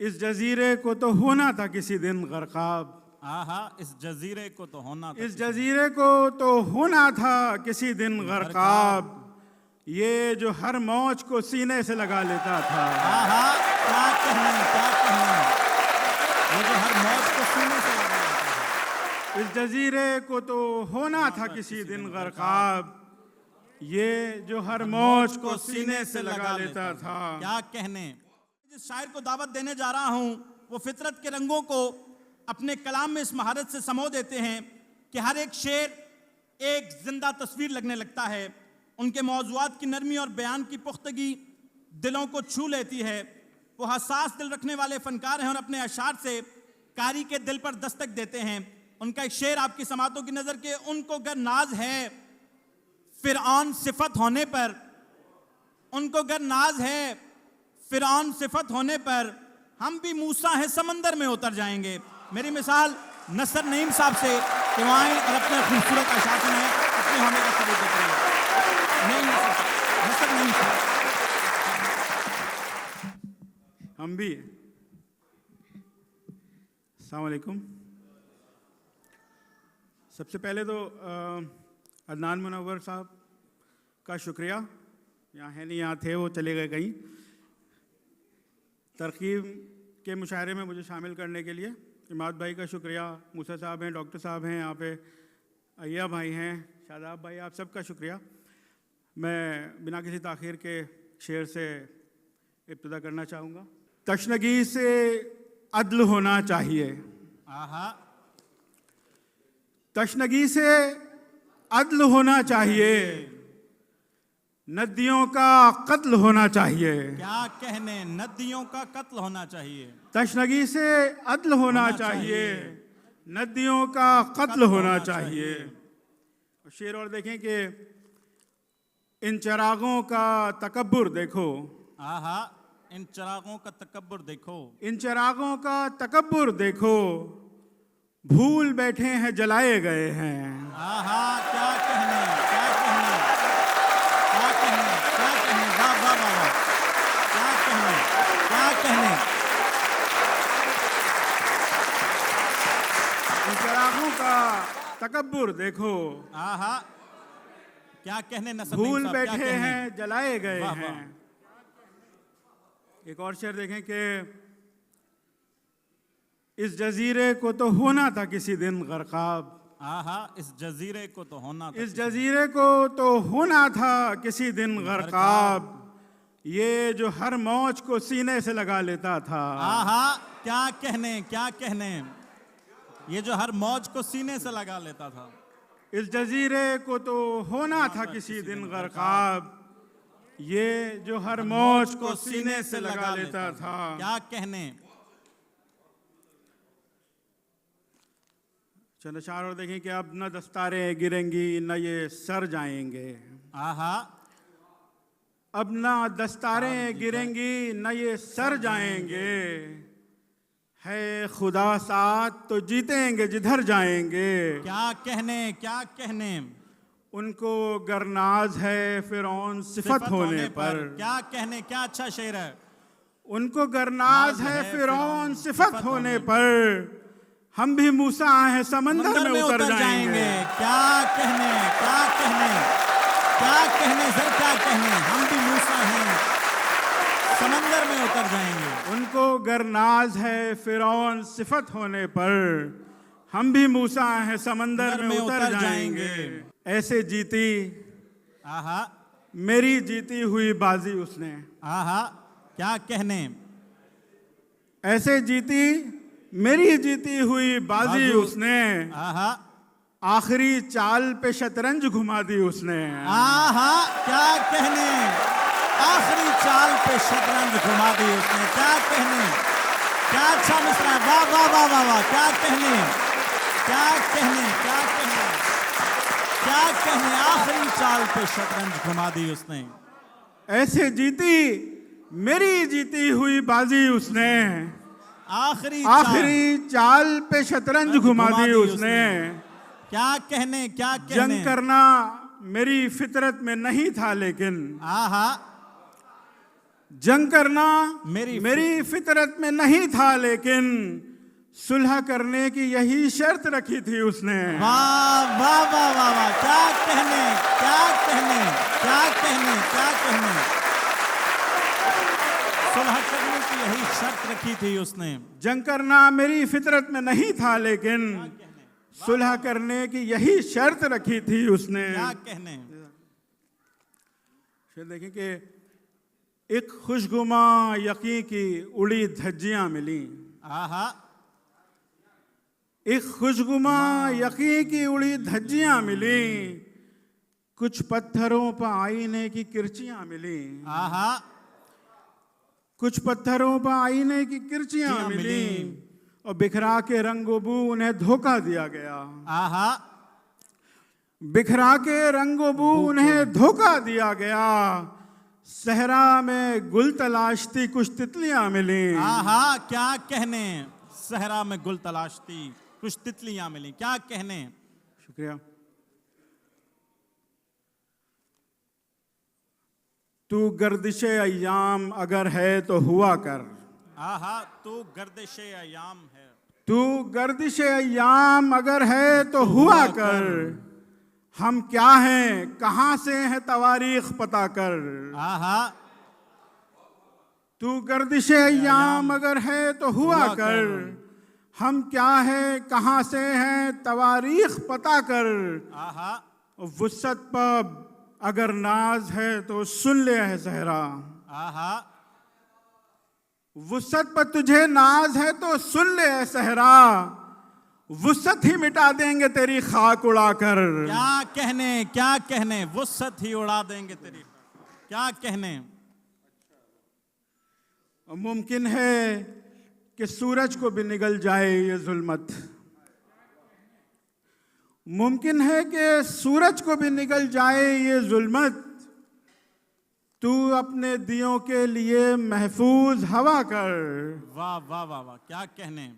इस जजीरे को तो होना था किसी दिन गरकाब। आहा, इस जजीरे को तो होना था, इस जजीरे को तो होना था किसी दिन गरकाब। ये जो हर मौज को सीने से लगा लेता था। आहा, क्या कहने, क्या कहने, ये जो हर मौज को सीने से लगा लेता था। इस जजीरे को तो होना था किसी दिन गरकाब। ये जो हर मौज को सीने से लगा लेता था। क्या कहने। जिस शायर को दावत देने जा रहा हूं वो फितरत के रंगों को अपने कलाम में इस महारत से समो देते हैं कि हर एक शेर एक जिंदा तस्वीर लगने लगता है। उनके मौज़ूआत की नरमी और बयान की पुख्तगी दिलों को छू लेती है। वो हसास दिल रखने वाले फनकार हैं और अपने अशार से कारी के दिल पर दस्तक देते हैं। उनका एक शेर आपकी समातों की नजर के उनको गर नाज है फिरऔन सिफत होने पर, उनको गर नाज है फिरऔन सिफत होने पर, हम भी मूसा है समंदर में उतर जाएंगे। मेरी मिसाल नसर नईम साहब से कि वहाँ आएं और अपने खूबसूरत अशार सुनाएं, अपने होने का सबूत देते हैं। नहीं नसर नईम साहब। हम भी। अस्सलाम वालेकुम। सबसे पहले तो अदनान मुनव्वर साहब का शुक्रिया, यहाँ है नहीं, यहाँ थे, वो चले गए कहीं, तरकीब के मुशायरे में मुझे शामिल करने के लिए। इमाद भाई का शुक्रिया, मूसा साहब हैं, डॉक्टर साहब हैं यहाँ पे, अय्या भाई हैं, शादाब भाई, आप सबका शुक्रिया। मैं बिना किसी ताख़ीर के शेर से इब्तिदा करना चाहूँगा। तशनगी से अदल होना चाहिए। आहा, तशनगी से अदल होना चाहिए, नदियों का कत्ल होना चाहिए। क्या कहने, नदियों का कत्ल होना चाहिए। तशनगी से अदल होना चाहिए, नदियों का कत्ल होना चाहिए। शेर और देखें कि इन चिरागों का तकब्बुर देखो। आहा, इन चिरागों का तकब्बुर देखो। इन चिरागों का तकब्बुर देखो, भूल बैठे हैं जलाए गए हैं। आहा, क्या कहने, क्या कहने, क्या कहने, क्या कहने, वाह वाह वाह वाह, क्या कहने, क्या कहने। इन चिरागों का तकब्बुर देखो। आहा, क्या कहने, नसर भूल नईम साहब, क्या बैठे कहने। हैं जलाए गए वाह, वाह। हैं। एक और शेर देखें कि इस जजीरे को तो होना था किसी दिन गरकाब। आहा, इस जजीरे को तो होना था, इस जजीरे को तो होना था किसी दिन गरकाब। ये जो हर मौज को सीने से लगा लेता था। आहा, क्या कहने, क्या कहने, ये जो हर मौज को सीने से लगा लेता था। इस जजीरे को तो होना था किसी दिन गरकाब। ये जो हर मौज को सीने से लगा लेता था। क्या कहने। चंद अशार और देखें कि अब न दस्तारें गिरेंगी न ये सर जाएंगे। आहा, अब न दस्तारें गिरेंगी न ये सर जाएंगे। है खुदा साथ तो जीतेंगे जिधर जाएंगे। क्या कहने, क्या कहने। उनको गरनाज है फिरौन सिफत होने पर। क्या कहने, क्या अच्छा शेर है। उनको गरनाज है फिरौन सिफत होने पर, हम भी मूसा हैं समंदर में उतर जाएंगे। क्या कहने, क्या कहने, क्या कहने सर, क्या कहने, हम भी मूसा हैं समंदर में उतर जाएंगे। उनको गरनाज है फिरौन सिफत होने पर, हम भी मूसा हैं समंदर में उतर जाएंगे। ऐसे जीती आहा, मेरी जीती हुई बाजी उसने। आहा, क्या कहने। ऐसे जीती मेरी जीती हुई बाजी उसने। आहा, आखिरी चाल पे शतरंज घुमा दी उसने। आहा, क्या कहने, आखिरी चाल पे शतरंज घुमा दी उसने। क्या कहने, क्या अच्छा मिसरा, वाह वाह वाह वाह वाह, क्या कहने, क्या कहने, क्या कहने, क्या कहने, आखिरी चाल पे शतरंज घुमा दी उसने। ऐसे जीती मेरी जीती हुई बाजी उसने। आखिरी चाल पे शतरंज घुमा दी उसने। क्या कहने, क्या कहने। जंग करना मेरी फितरत में नहीं था लेकिन, आहा, जंग करना मेरी फितरत में नहीं था, लेकिन सुलह करने की यही शर्त रखी थी उसने। वाह वाह वाह वाह वाह, क्या कहने क्या कहने क्या कहने क्या कहने। सुलह करने की यही शर्त रखी थी उसने। जंग करना मेरी फितरत में नहीं था, लेकिन सुलह करने की यही शर्त रखी थी उसने। क्या कहने। फिर देखें कि एक खुशगुमा यकीन की उड़ी धज्जियां मिली। आहा, एक खुशगुमा यकीन की उड़ी धज्जियां मिली, कुछ पत्थरों पर आईने की किरचियां मिली। आहा, कुछ पत्थरों पर आईने की किरचियां मिली और बिखरा के रंगोबू उन्हें धोखा दिया गया। आहा, बिखरा के रंगोबू उन्हें धोखा दिया गया। सहरा में गुल तलाशती कुछ तितलियां मिली। आहा, क्या कहने। सहरा में गुल तलाशती कुछ तितलियां मिली, क्या कहने। शुक्रिया। तू गर्दिशे अय्याम अगर है तो हुआ कर। आहा, तू गर्दिशे अयाम है। तू गर्दिशे अय्याम अगर है तो हुआ कर। हम क्या हैं कहां से हैं तवारीख पता कर। आहा, तू गर्दिशे अय्याम अगर है तो हुआ कर। हम क्या है कहां से हैं तवारीख पता कर। आहा, वुसत पर अगर नाज है तो सुन ले है सहरा। आहा, वुसत पर तुझे नाज है तो सुन ले है सहरा। वुसत ही मिटा देंगे तेरी खाक उड़ाकर। क्या कहने क्या कहने। वुसत ही उड़ा देंगे तेरी, क्या कहने। मुमकिन है कि सूरज को भी निगल जाए ये जुल्मत। मुमकिन है कि सूरज को भी निगल जाए ये जुल्मत। तू अपने दियों के लिए महफूज हवा कर। वाह वाह वाह वाह, क्या कहने।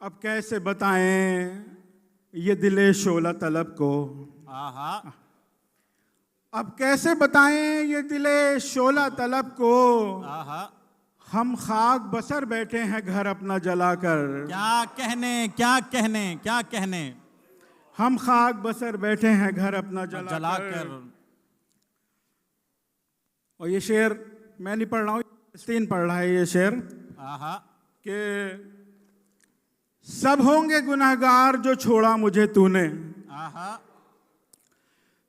अब कैसे बताएं ये दिले शोला तलब को। आहा, अब कैसे बताएं ये दिले शोला तलब को। आहा, हम खाक बसर बैठे हैं घर अपना जलाकर। क्या कहने क्या कहने क्या कहने। हम खाक बसर बैठे हैं घर अपना जलाकर। जलाकर। और ये शेर मैं नहीं पढ़ रहा हूँ, फलस्तीन पढ़ रहा है ये शेर आहा, कि सब होंगे गुनहगार जो छोड़ा मुझे तूने। आहा,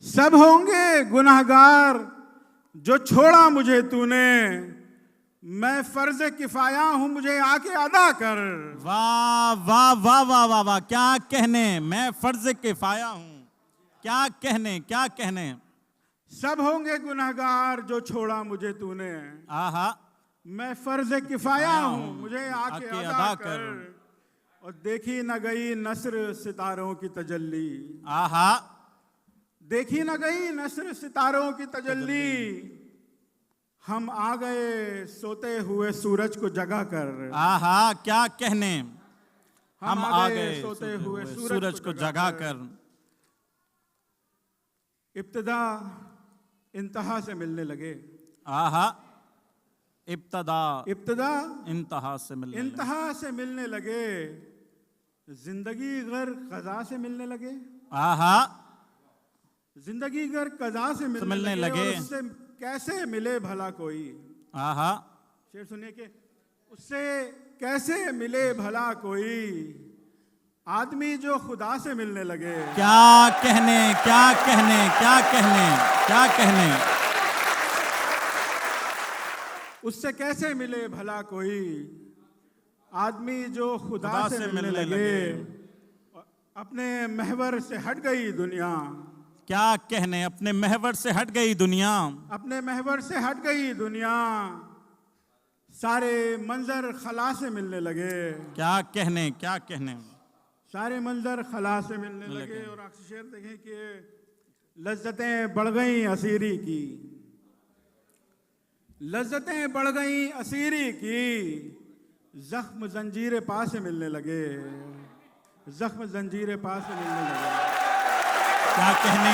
सब होंगे गुनहगार जो छोड़ा मुझे तूने। मैं फर्ज किफाया हूं मुझे आके अदा कर। वाह वाह वाह वाह वाह वाह, क्या कहने। मैं फर्ज किफाया हूं, क्या कहने क्या कहने। सब होंगे गुनहगार जो छोड़ा मुझे तूने। आहा, मैं फर्ज किफाया हूं मुझे आके अदा कर। और देखी न गई नस्र सितारों की तजल्ली। आहा, देखी न गई नस्र सितारों की तजल्ली। हम आ गए सोते हुए सूरज को जगा कर। आहा, क्या कहने। हम आ गए सोते हुए सूरज को जगा कर। इब्तिदा इंतहा से मिलने लगे। आहा, इब्तदा इब्तिदा इंतहा से मिलने लगे। इंतहा से मिलने लगे। जिंदगी गर कज़ा से मिलने लगे। आहा, जिंदगी गर कज़ा से मिलने लगे। और उससे कैसे मिले भला कोई। आहा, शेर सुनिए कि उससे कैसे मिले भला कोई। आदमी जो खुदा से मिलने लगे। क्या कहने क्या कहने क्या कहने क्या कहने। उससे कैसे मिले भला कोई। आदमी जो खुदा से मिलने लगे। अपने महवर से हट गई दुनिया। क्या कहने। अपने महवर से हट गई दुनिया। अपने महवर से हट गई दुनिया। सारे मंजर खला से मिलने लगे। क्या कहने क्या कहने। सारे मंजर खला से मिलने लगे। और आखिरी शेर देखें कि लज्जतें बढ़ गई असीरी की। लज्जतें बढ़ गई असीरी की। जख्म जंजीर पा से मिलने लगे। जख्म जंजीर पा से मिलने लगे। क्या कहने